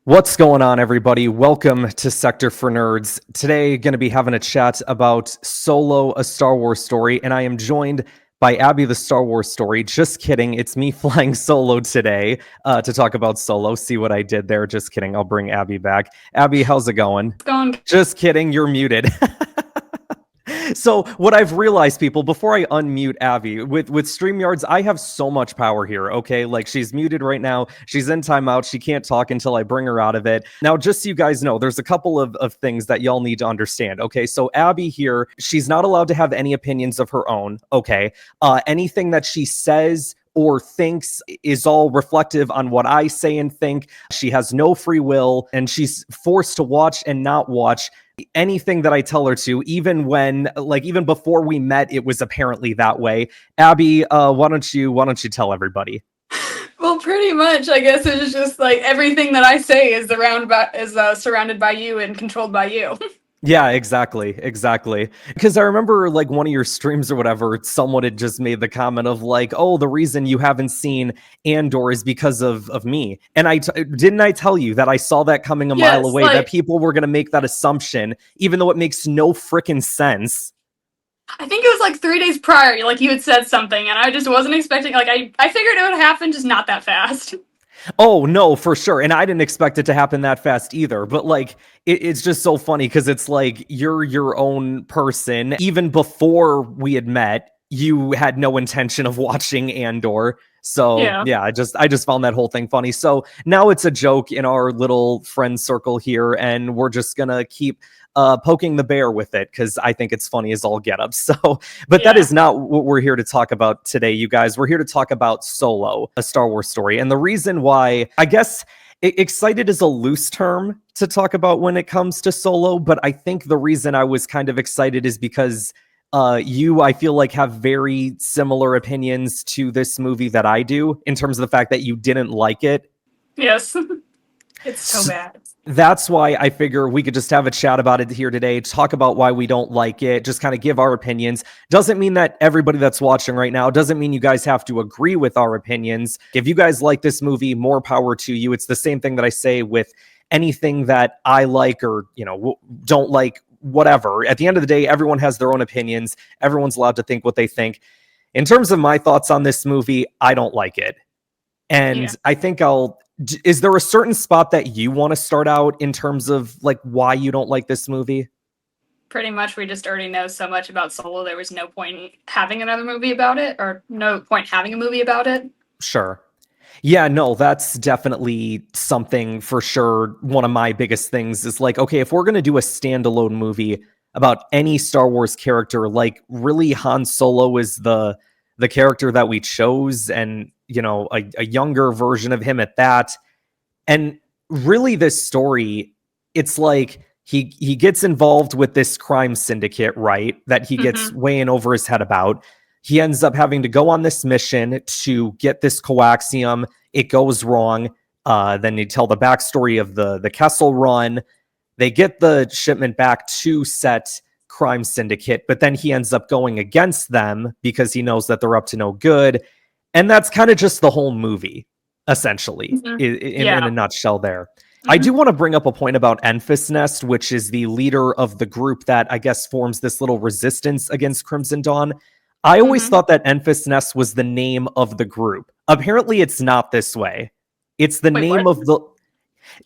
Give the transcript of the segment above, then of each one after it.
What's going on, everybody? Welcome to Sector for Nerds. Today, going to be having a chat about Solo, a Star Wars story, and I am joined by Abbie, the Star Wars story. Just kidding. It's me flying solo today to talk about Solo. See what I did there? Just kidding. I'll bring Abbie back. Abbie, how's it going? It's going. Just kidding. You're muted. So what I've realized, people, before I unmute Abbie, with StreamYards, I have so much power here, okay? Like, she's muted right now. She's in timeout. She can't talk until I bring her out of it. Now, just so you guys know, there's a couple of things that y'all need to understand, okay? So Abbie here, she's not allowed to have any opinions of her own, okay? Anything that she says or thinks is all reflective on what I say and think. She has no free will, and she's forced to watch and not watch anything that I tell her to, even when, like, even before we met, it was apparently that way. Abbie, why don't you tell everybody? Well, pretty much, I guess it's just like everything that I say is surrounded by you and controlled by you. Yeah, exactly. Because I remember, like, one of your streams or whatever, someone had just made the comment of like, oh, the reason you haven't seen Andor is because of me. And didn't I tell you that I saw that coming a mile away, that people were going to make that assumption, even though it makes no freaking sense. I think it was like 3 days prior, like you had said something, and I just wasn't expecting, like, I figured it would happen, just not that fast. Oh, no, for sure. And I didn't expect it to happen that fast either. But, like, it's just so funny because it's like you're your own person. Even before we had met, you had no intention of watching Andor. So, yeah, I just found that whole thing funny. So now it's a joke in our little friend circle here, and we're just going to keep poking the bear with it because I think it's funny as all get up. So, but that is not what we're here to talk about today, you guys. We're here to talk about Solo, a Star Wars story. And the reason why, I guess, excited is a loose term to talk about when it comes to Solo, but I think the reason I was kind of excited is because I feel like, have very similar opinions to this movie that I do, in terms of the fact that you didn't like it. Yes. It's so bad. That's why I figure we could just have a chat about it here today, talk about why we don't like it, just kind of give our opinions. Doesn't mean that everybody that's watching right now, doesn't mean you guys have to agree with our opinions. If you guys like this movie, more power to you. It's the same thing that I say with anything that I like or, don't like, whatever. At the end of the day, everyone has their own opinions. Everyone's allowed to think what they think. In terms of my thoughts on this movie, I don't like it. And I think is there a certain spot that you want to start out in terms of, like, why you don't like this movie? Pretty much, we just already know so much about Solo, there was no point having another movie about it, or no point having a movie about it. Sure. Yeah, no, that's definitely something for sure. One of my biggest things is like, okay, if we're going to do a standalone movie about any Star Wars character, like, really Han Solo is the character that we chose, and a younger version of him at that. And really, this story, it's like he gets involved with this crime syndicate, right, that he gets way in over his head about. He ends up having to go on this mission to get this coaxium. It goes wrong. Then they tell the backstory of the Kessel Run. They get the shipment back to Set crime syndicate, but then he ends up going against them because he knows that they're up to no good. And that's kind of just the whole movie, essentially, in a nutshell there. I do want to bring up a point about Enfys Nest, which is the leader of the group that I guess forms this little resistance against Crimson Dawn. I always thought that Enfys Nest was the name of the group. Apparently, it's not this way. It's the name of the...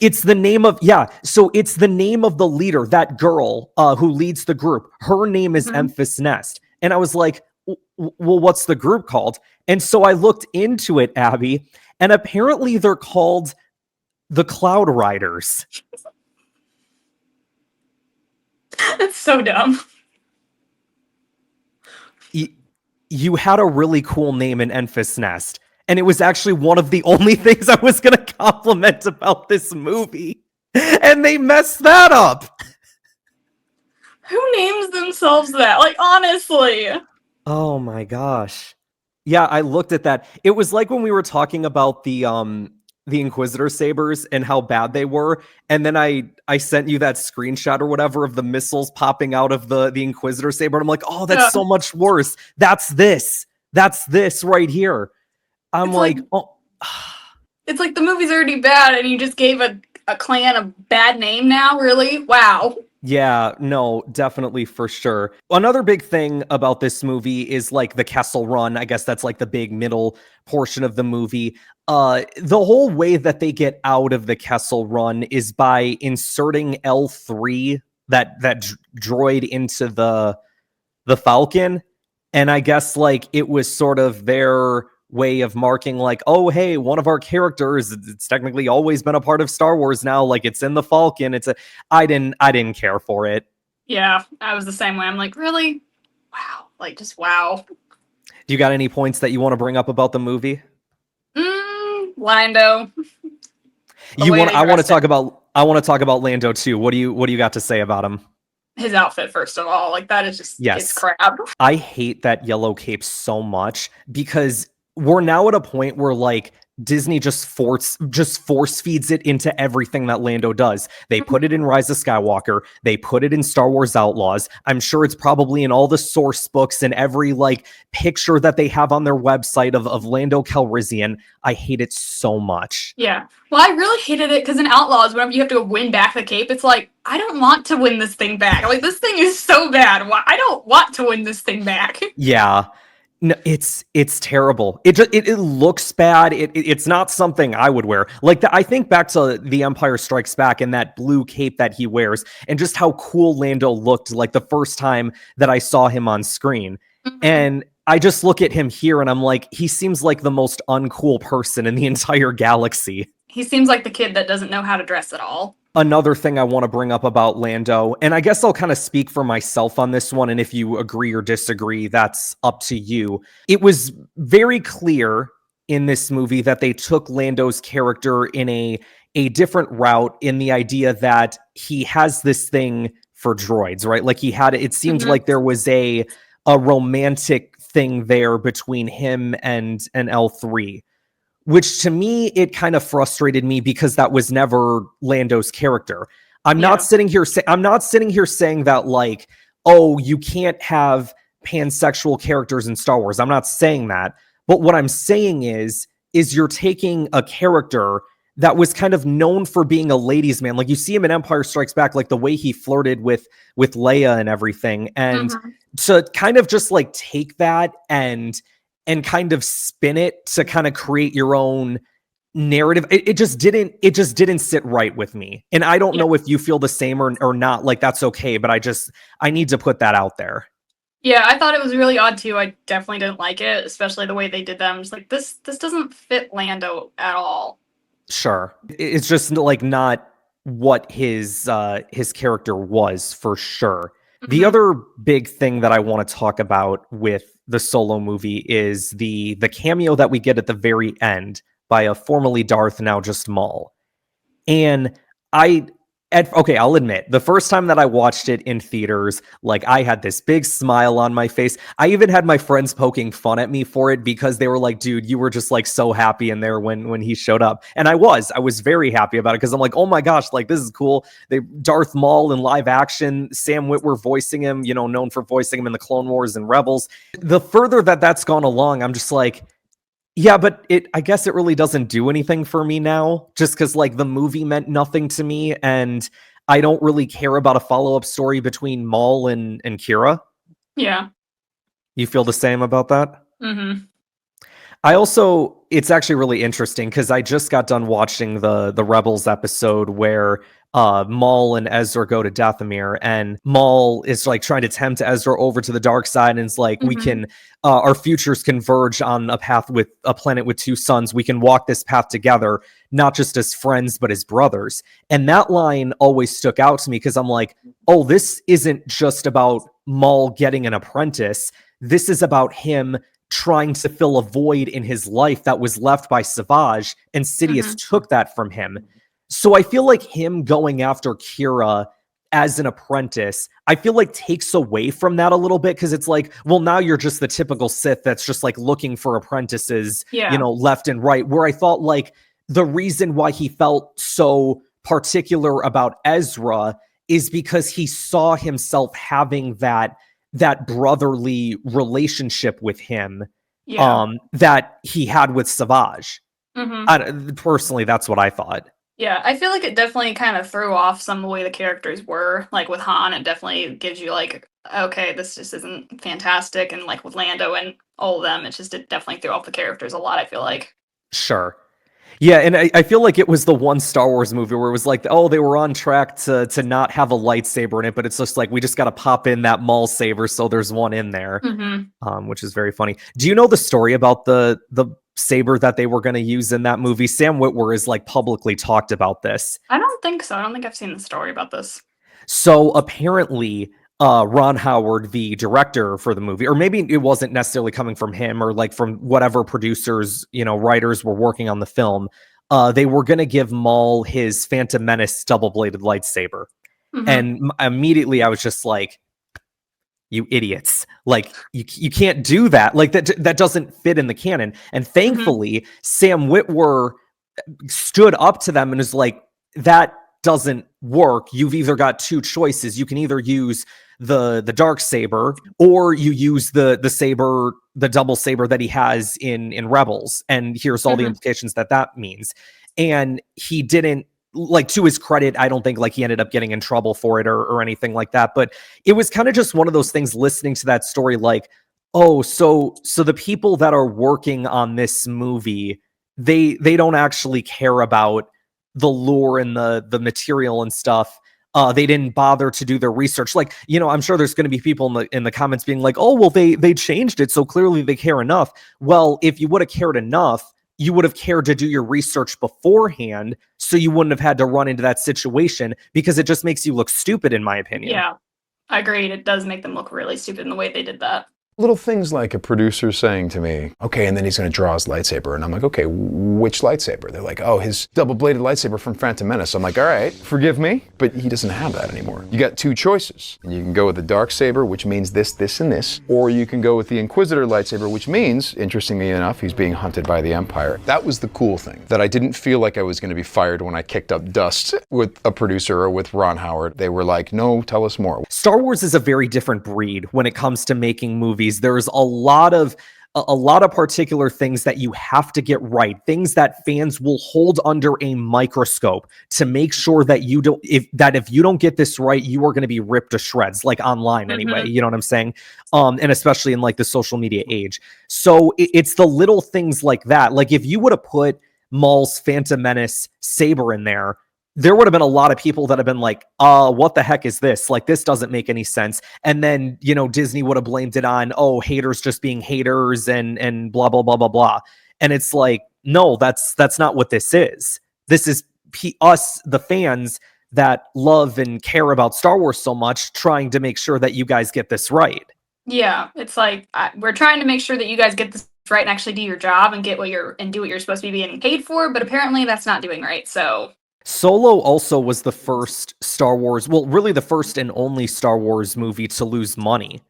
It's the name of, so it's the name of the leader, that girl who leads the group. Her name is Enfys Nest. And I was like, well, what's the group called? And so I looked into it, Abbie, and apparently they're called the Cloud Riders. That's so dumb. You had a really cool name in Enfys Nest. And it was actually one of the only things I was going to compliment about this movie. And they messed that up. Who names themselves that? Like, honestly. Oh my gosh. Yeah, I looked at that. It was like when we were talking about the Inquisitor sabers and how bad they were. And then I sent you that screenshot or whatever of the missiles popping out of the Inquisitor saber. And I'm like, oh, that's so much worse. That's this right here. I'm like, oh. It's like the movie's already bad, and you just gave a a clan a bad name now, really? Wow. Yeah, no, definitely for sure. Another big thing about this movie is like the Kessel Run. I guess that's like the big middle portion of the movie. The whole way that they get out of the Kessel Run is by inserting L3, that droid, into the Falcon. And I guess like it was sort of their way of marking like, oh hey, one of our characters, it's technically always been a part of Star Wars now, like it's in the Falcon. I didn't care for it. Yeah, I was the same way. I'm like, really? Wow. Like, just wow. Do you got any points that you want to bring up about the movie? Lando. I want to talk about Lando too. What do you got to say about him? His outfit, first of all. Like, that is just, Yes. it's crap. I hate that yellow cape so much because we're now at a point where like Disney just force feeds it into everything that Lando does. They put it in Rise of Skywalker. They put it in Star Wars Outlaws. I'm sure it's probably in all the source books and every like picture that they have on their website of Lando Calrissian. I hate it so much. Yeah. Well, I really hated it because in Outlaws, whenever you have to win back the cape, it's like, I don't want to win this thing back. Like, this thing is so bad. I don't want to win this thing back. Yeah. No, it's terrible. It looks bad. It's not something I would wear. Like I think back to The Empire Strikes Back and that blue cape that he wears, and just how cool Lando looked like the first time that I saw him on screen. Mm-hmm. And I just look at him here and I'm like, he seems like the most uncool person in the entire galaxy. He seems like the kid that doesn't know how to dress at all. Another thing I want to bring up about Lando, and I guess I'll kind of speak for myself on this one, and if you agree or disagree, that's up to you. It was very clear in this movie that they took Lando's character in a different route, in the idea that he has this thing for droids, right? Like it seemed like there was a romantic thing there between him and L3. Which to me, it kind of frustrated me because that was never Lando's character. I'm not sitting here saying that like, oh, you can't have pansexual characters in Star Wars. I'm not saying that. But what I'm saying is you're taking a character that was kind of known for being a ladies' man. Like you see him in Empire Strikes Back, like the way he flirted with Leia and everything. And to kind of just like take that and kind of spin it to kind of create your own narrative. It just didn't sit right with me. And I don't know if you feel the same or not. Like that's okay, but I need to put that out there. Yeah, I thought it was really odd too. I definitely didn't like it, especially the way they did them. It's like this doesn't fit Lando at all. Sure. It's just like not what his character was, for sure. The other big thing that I want to talk about with the Solo movie is the cameo that we get at the very end by a formerly Darth, now just Maul. And I'll admit, the first time that I watched it in theaters, like I had this big smile on my face. I even had my friends poking fun at me for it because they were like, dude, you were just like so happy in there when he showed up. And I was very happy about it because I'm like, oh my gosh, like this is cool. Darth Maul in live action, Sam Witwer voicing him, known for voicing him in the Clone Wars and Rebels. The further that's gone along, I'm just like, yeah, but I guess it really doesn't do anything for me now, just because like the movie meant nothing to me, and I don't really care about a follow-up story between Maul and Kira. Yeah. You feel the same about that? Mm-hmm. It's actually really interesting because I just got done watching the Rebels episode where Maul and Ezra go to Dathomir, and Maul is like trying to tempt Ezra over to the dark side, and it's like, we can our futures converge on a planet with two suns. We can walk this path together, not just as friends but as brothers. And that line always stuck out to me because I'm like, oh, this isn't just about Maul getting an apprentice. This is about him trying to fill a void in his life that was left by Savage, and Sidious took that from him. So I feel like him going after Kira as an apprentice, I feel like takes away from that a little bit, because it's like, well, now you're just the typical Sith that's just like looking for apprentices, left and right. Where I thought like the reason why he felt so particular about Ezra is because he saw himself having that brotherly relationship with him that he had with Savage. Personally, that's what I thought. Yeah, I feel like it definitely kind of threw off some of the way the characters were. Like with Han, it definitely gives you like, okay, this just isn't fantastic. And like with Lando and all of them, it definitely threw off the characters a lot, I feel like. Sure. Yeah, and I feel like it was the one Star Wars movie where it was like, oh, they were on track to not have a lightsaber in it, but it's just like we just got to pop in that Maul saber, so there's one in there, Hmm. which is very funny. Do you know the story about the saber that they were going to use in that movie? Sam Witwer is like publicly talked about this. I don't think so. I don't think I've seen the story about this. So apparently, Ron Howard, the director for the movie, or maybe it wasn't necessarily coming from him or like from whatever producers, writers were working on the film. They were going to give Maul his Phantom Menace double bladed lightsaber. Hmm. And immediately I was just like, you idiots. Like, you can't do that. Like, that doesn't fit in the canon. And Hmm. thankfully, Sam Witwer stood up to them and is like, that doesn't work. You've either got two choices. You can either use the dark saber, or you use the saber, the double saber that he has in Rebels, and here's all the Hmm. implications that means. And he didn't, like, to his credit, I don't think like he ended up getting in trouble for it or anything like that, but it was kind of just one of those things listening to that story, like, oh, so the people that are working on this movie, they don't actually care about the lore and the material and stuff. They didn't bother to do their research. Like, I'm sure there's going to be people in the comments being like, "Oh, well, they changed it, so clearly they care enough." Well, if you would have cared enough, you would have cared to do your research beforehand, so you wouldn't have had to run into that situation, because it just makes you look stupid, in my opinion. Yeah, agreed. It does make them look really stupid in the way they did that. Little things like a producer saying to me, okay, and then he's going to draw his lightsaber. And I'm like, okay, which lightsaber? They're like, oh, his double-bladed lightsaber from Phantom Menace. I'm like, all right, forgive me, but he doesn't have that anymore. You got two choices. You can go with the dark saber, which means this, this, and this, or you can go with the Inquisitor lightsaber, which means, interestingly enough, he's being hunted by the Empire. That was the cool thing, that I didn't feel like I was going to be fired when I kicked up dust with a producer or with Ron Howard. They were like, no, tell us more. Star Wars is a very different breed when it comes to making movies. There's a lot of particular things that you have to get right, things that fans will hold under a microscope to make sure that if you don't get this right, you are going to be ripped to shreds, like online anyway. Hmm. You know what I'm saying? And especially in like the social media age. So it's the little things like that. Like, if you would have put Maul's Phantom Menace saber in there would have been a lot of people that have been like, what the heck is this? Like, this doesn't make any sense. And then, Disney would have blamed it on, oh, haters just being haters and blah, blah, blah, blah, blah. And it's like, no, that's not what this is. This is us, the fans that love and care about Star Wars so much, trying to make sure that you guys get this right. Yeah, it's like we're trying to make sure that you guys get this right and actually do your job and do what you're supposed to be being paid for, but apparently that's not doing right. So Solo also was the first Star Wars, well, really the first and only Star Wars movie to lose money.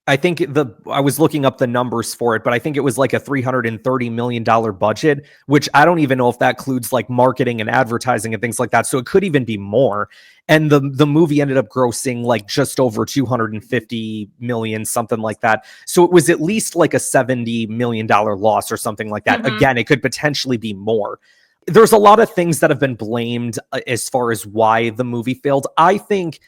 I think I was looking up the numbers for it, but I think it was like a $330 million budget, which I don't even know if that includes like marketing and advertising and things like that. So it could even be more. And the movie ended up grossing like just over 250 million, something like that. So it was at least like a $70 million loss or something like that. mhm. Again, it could potentially be more. There's a lot of things that have been blamed as far as why the movie failed. I think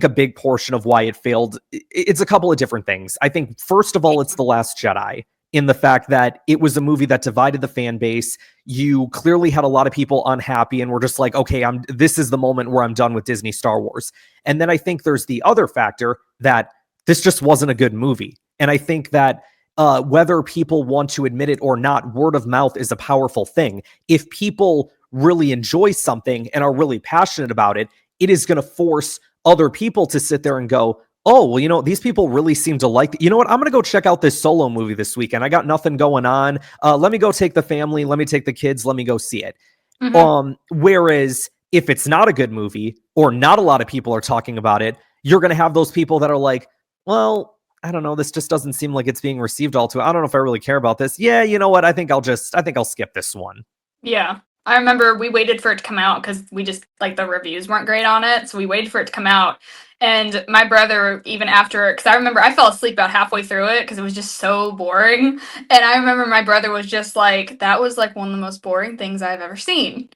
a big portion of why it failed, it's a couple of different things. I think first of all, it's The Last Jedi, in the fact that it was a movie that divided the fan base. You clearly had a lot of people unhappy and were just like, okay, this is the moment where I'm done with Disney Star Wars. And then I think there's the other factor that this just wasn't a good movie. And I think that whether people want to admit it or not, word of mouth is a powerful thing. If people really enjoy something and are really passionate about it, it is going to force other people to sit there and go, oh, well, these people really seem to like it. You know what? I'm going to go check out this Solo movie this weekend. I got nothing going on. Let me go take the family. Let me take the kids. Let me go see it. Mhm. Whereas if it's not a good movie or not a lot of people are talking about it, you're going to have those people that are like, well, I don't know. This just doesn't seem like it's being received all too. I don't know if I really care about this. Yeah, you know what? I think I'll skip this one. Yeah. I remember we waited for it to come out because we just like the reviews weren't great on it, so we waited for it to come out. And my brother, even after, because I remember I fell asleep about halfway through it because it was just so boring. And I remember my brother was just like, "That was like one of the most boring things I've ever seen."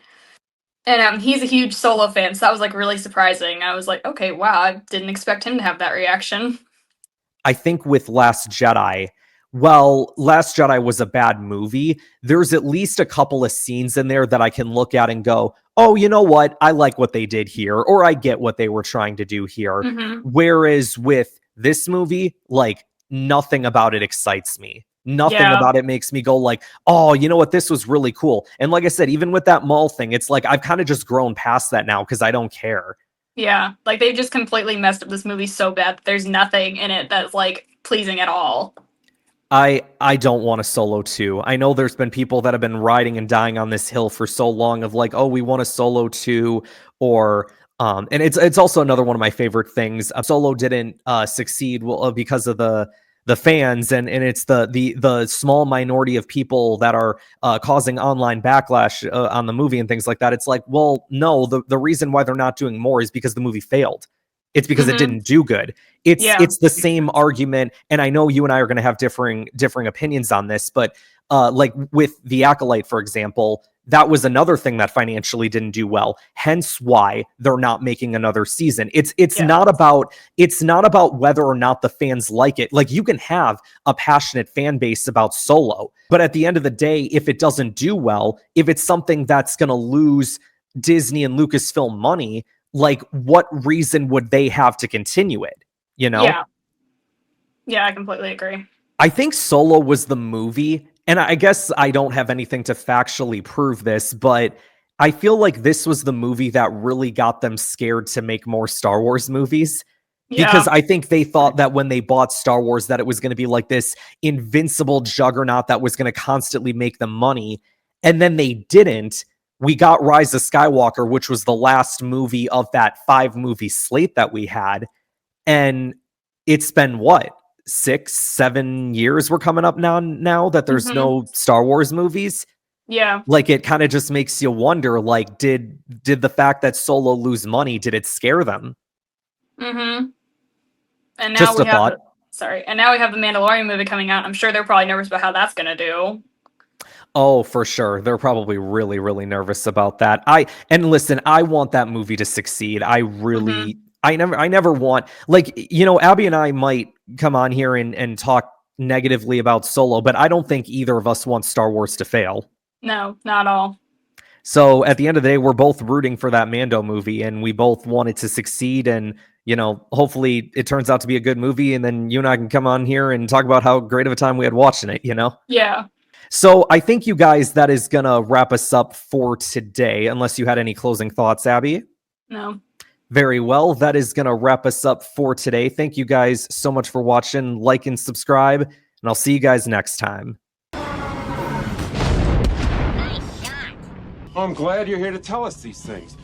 And he's a huge Solo fan, so that was like really surprising. I was like, okay, wow, I didn't expect him to have that reaction. I think with Last Jedi, well, Last Jedi was a bad movie. There's at least a couple of scenes in there that I can look at and go, oh, you know what? I like what they did here, or I get what they were trying to do here. Mm-hmm. Whereas with this movie, like, nothing about it excites me. Nothing about it makes me go like, oh, you know what? This was really cool. And like I said, even with that Maul thing, it's like I've kind of just grown past that now because I don't care. Yeah, like they've just completely messed up this movie so bad that there's nothing in it that's like pleasing at all. I don't want a Solo 2. I know there's been people that have been riding and dying on this hill for so long of like, oh, we want a Solo 2, or and it's also another one of my favorite things. Solo didn't succeed because of the fans, and it's the small minority of people that are causing online backlash on the movie and things like that. It's like, well, no, the reason why they're not doing more is because the movie failed. It's because it didn't do good. It's the same argument, and I know you and I are going to have differing opinions on this, but like with The Acolyte, for example, that was another thing that financially didn't do well. Hence why they're not making another season. It's not about whether or not the fans like it. Like, you can have a passionate fan base about Solo, but at the end of the day, if it doesn't do well, if it's something that's going to lose Disney and Lucasfilm money, like, what reason would they have to continue it? You know? Yeah, I completely agree. I think Solo was the movie, and I guess I don't have anything to factually prove this, but I feel like this was the movie that really got them scared to make more Star Wars movies. Because I think they thought that when they bought Star Wars that it was going to be like this invincible juggernaut that was going to constantly make them money, and then they didn't. We got Rise of Skywalker, which was the last movie of that 5-movie slate that we had. And it's been, what, 6-7 years we're coming up now that there's no Star Wars movies? Yeah. Like, it kind of just makes you wonder, like, did the fact that Solo lose money, did it scare them? Mm-hmm. And now Just a thought. And now we have the Mandalorian movie coming out. I'm sure they're probably nervous about how that's going to do. Oh, for sure. They're probably really, really nervous about that. And listen, I want that movie to succeed. I really, I never want, like, you know, Abbie and I might come on here and talk negatively about Solo, but I don't think either of us wants Star Wars to fail. No, not at all. So at the end of the day, we're both rooting for that Mando movie, and we both want it to succeed. And, you know, hopefully it turns out to be a good movie, and then you and I can come on here and talk about how great of a time we had watching it, you know? Yeah. So I think, you guys, that is going to wrap us up for today, unless you had any closing thoughts, Abbie. No. Very well. That is going to wrap us up for today. Thank you guys so much for watching. Like and subscribe, and I'll see you guys next time. I'm glad you're here to tell us these things.